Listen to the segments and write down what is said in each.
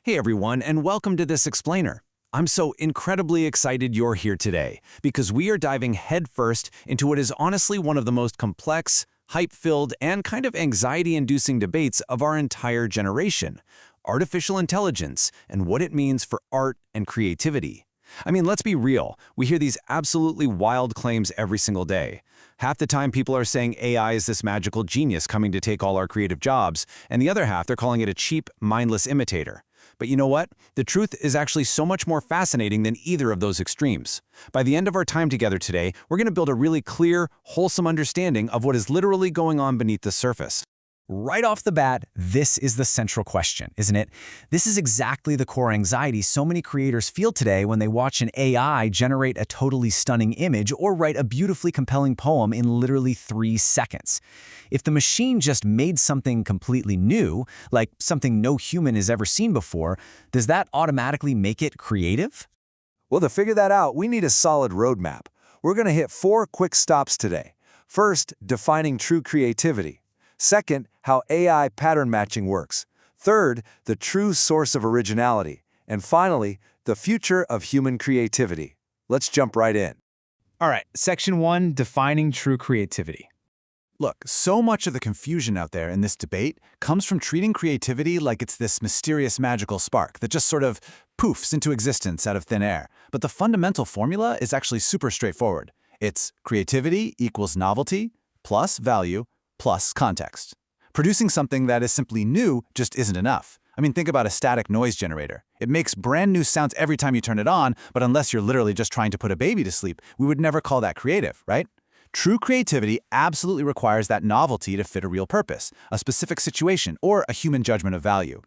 Hey everyone, and welcome to this explainer. I'm so incredibly excited you're here today because we are diving headfirst into what is honestly one of the most complex, hype-filled, and kind of anxiety-inducing debates of our entire generation: artificial intelligence and what it means for art and creativity. I mean, let's be real, we hear these absolutely wild claims every single day. Half the time people are saying AI is this magical genius coming to take all our creative jobs, and the other half they're calling it a cheap, mindless imitator. But you know what? The truth is actually so much more fascinating than either of those extremes. By the end of our time together today, we're going to build a really clear, wholesome understanding of what is literally going on beneath the surface. Right off the bat, this is the central question, isn't it? This is exactly the core anxiety so many creators feel today when they watch an AI generate a totally stunning image or write a beautifully compelling poem in literally 3 seconds. If the machine just made something completely new, like something no human has ever seen before, does that automatically make it creative? Well, to figure that out, we need a solid roadmap. We're going to hit 4 quick stops today. First, defining true creativity. Second, how AI pattern matching works. Third, the true source of originality. And finally, the future of human creativity. Let's jump right in. All right, Section 1, defining true creativity. Look, so much of the confusion out there in this debate comes from treating creativity like it's this mysterious magical spark that just sort of poofs into existence out of thin air. But the fundamental formula is actually super straightforward. It's creativity equals novelty plus value plus context. Producing something that is simply new just isn't enough. I mean, think about a static noise generator. It makes brand new sounds every time you turn it on, but unless you're literally just trying to put a baby to sleep, we would never call that creative, right? True creativity absolutely requires that novelty to fit a real purpose, a specific situation, or a human judgment of value.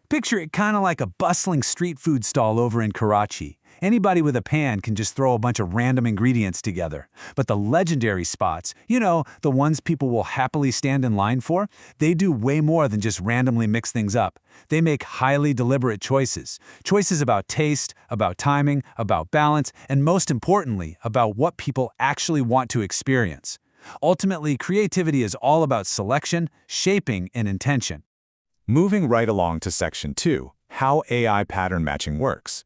Picture it kind of like a bustling street food stall over in Karachi. Anybody with a pan can just throw a bunch of random ingredients together. But the legendary spots, the ones people will happily stand in line for, they do way more than just randomly mix things up. They make highly deliberate choices. Choices about taste, about timing, about balance, and most importantly, about what people actually want to experience. Ultimately, creativity is all about selection, shaping, and intention. Moving right along to Section 2, how AI pattern matching works.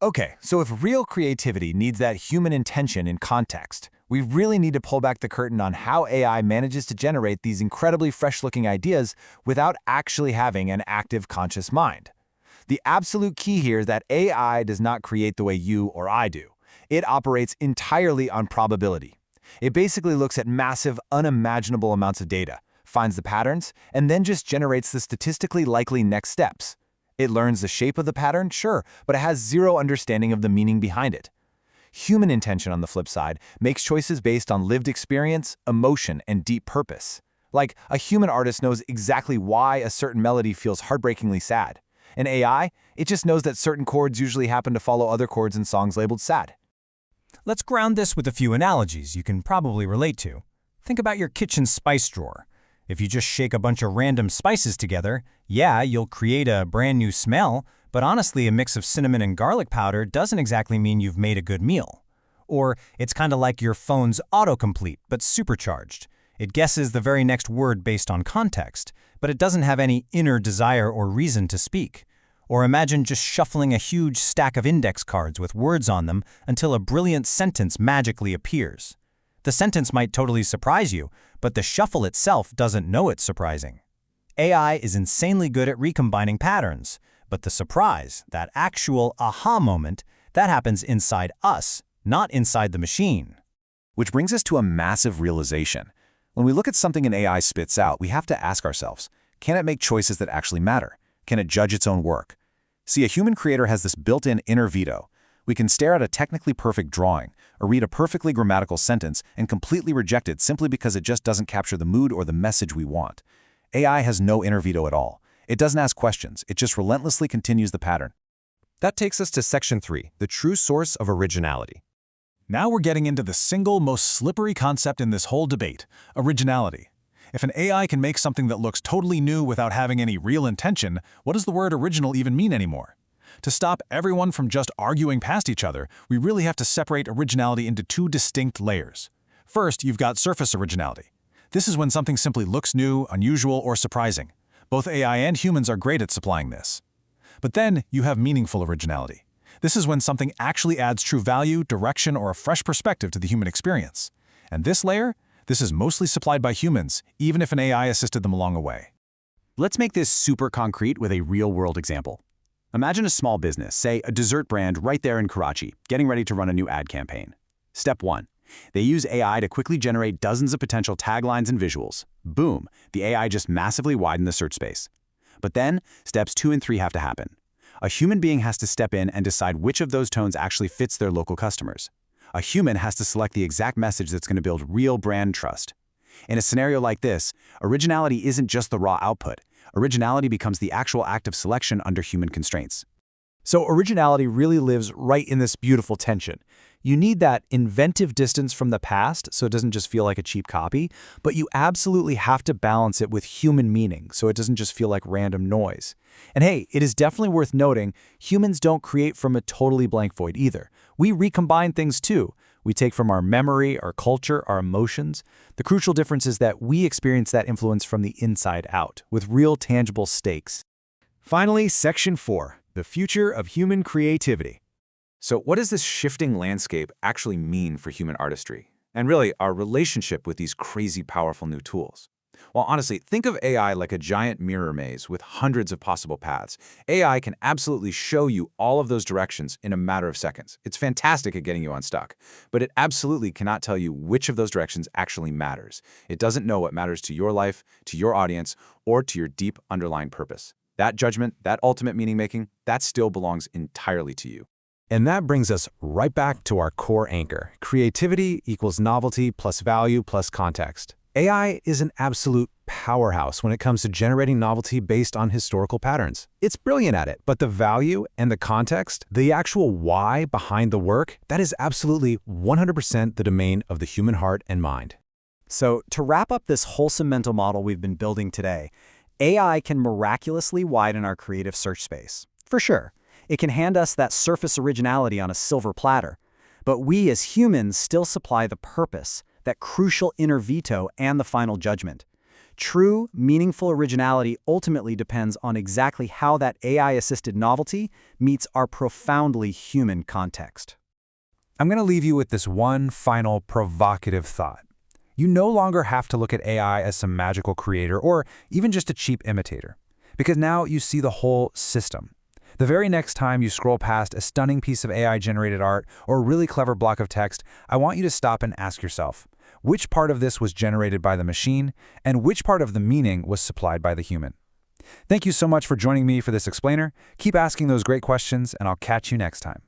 Okay, so if real creativity needs that human intention in context, we really need to pull back the curtain on how AI manages to generate these incredibly fresh-looking ideas without actually having an active conscious mind. The absolute key here is that AI does not create the way you or I do. It operates entirely on probability. It basically looks at massive, unimaginable amounts of data, finds the patterns, and then just generates the statistically likely next steps. It learns the shape of the pattern, sure, but it has zero understanding of the meaning behind it. Human intention, on the flip side, makes choices based on lived experience, emotion, and deep purpose. Like, a human artist knows exactly why a certain melody feels heartbreakingly sad. An AI, it just knows that certain chords usually happen to follow other chords in songs labeled sad. Let's ground this with a few analogies you can probably relate to. Think about your kitchen spice drawer. If you just shake a bunch of random spices together, yeah, you'll create a brand new smell, but honestly, a mix of cinnamon and garlic powder doesn't exactly mean you've made a good meal. Or it's kind of like your phone's autocomplete, but supercharged. It guesses the very next word based on context, but it doesn't have any inner desire or reason to speak. Or imagine just shuffling a huge stack of index cards with words on them until a brilliant sentence magically appears. The sentence might totally surprise you, but the shuffle itself doesn't know it's surprising. AI is insanely good at recombining patterns, but the surprise, that actual aha moment, that happens inside us, not inside the machine. Which brings us to a massive realization. When we look at something an AI spits out, we have to ask ourselves, can it make choices that actually matter? Can it judge its own work? See, a human creator has this built-in inner veto. We can stare at a technically perfect drawing or read a perfectly grammatical sentence and completely reject it simply because it just doesn't capture the mood or the message we want. AI has no inner veto at all. It doesn't ask questions. It just relentlessly continues the pattern. That takes us to Section 3, the true source of originality. Now we're getting into the single most slippery concept in this whole debate: originality. If an AI can make something that looks totally new without having any real intention, what does the word original even mean anymore? To stop everyone from just arguing past each other, we really have to separate originality into 2 distinct layers. First, you've got surface originality. This is when something simply looks new, unusual, or surprising. Both AI and humans are great at supplying this. But then you have meaningful originality. This is when something actually adds true value, direction, or a fresh perspective to the human experience. And this layer, this is mostly supplied by humans, even if an AI assisted them along the way. Let's make this super concrete with a real-world example. Imagine a small business, say a dessert brand right there in Karachi, getting ready to run a new ad campaign. Step 1. They use AI to quickly generate dozens of potential taglines and visuals. Boom, the AI just massively widened the search space. But then, steps 2 and 3 have to happen. A human being has to step in and decide which of those tones actually fits their local customers. A human has to select the exact message that's going to build real brand trust. In a scenario like this, originality isn't just the raw output. Originality becomes the actual act of selection under human constraints. So originality really lives right in this beautiful tension. You need that inventive distance from the past so it doesn't just feel like a cheap copy, but you absolutely have to balance it with human meaning so it doesn't just feel like random noise. And hey, it is definitely worth noting, humans don't create from a totally blank void either. We recombine things too. We take from our memory, our culture, our emotions. The crucial difference is that we experience that influence from the inside out, with real tangible stakes. Finally, Section 4, the future of human creativity. So what does this shifting landscape actually mean for human artistry? And really, our relationship with these crazy powerful new tools? Well, honestly, think of AI like a giant mirror maze with hundreds of possible paths. AI can absolutely show you all of those directions in a matter of seconds. It's fantastic at getting you unstuck, but it absolutely cannot tell you which of those directions actually matters. It doesn't know what matters to your life, to your audience, or to your deep underlying purpose. That judgment, that ultimate meaning-making, that still belongs entirely to you. And that brings us right back to our core anchor. Creativity equals novelty plus value plus context. AI is an absolute powerhouse when it comes to generating novelty based on historical patterns. It's brilliant at it, but the value and the context, the actual why behind the work, that is absolutely 100% the domain of the human heart and mind. So, to wrap up this wholesome mental model we've been building today, AI can miraculously widen our creative search space. For sure, it can hand us that surface originality on a silver platter. But we as humans still supply the purpose, that crucial inner veto, and the final judgment. True, meaningful originality ultimately depends on exactly how that AI-assisted novelty meets our profoundly human context. I'm going to leave you with this one final provocative thought. You no longer have to look at AI as some magical creator or even just a cheap imitator, because now you see the whole system. The very next time you scroll past a stunning piece of AI-generated art or a really clever block of text, I want you to stop and ask yourself, which part of this was generated by the machine and which part of the meaning was supplied by the human? Thank you so much for joining me for this explainer. Keep asking those great questions, and I'll catch you next time.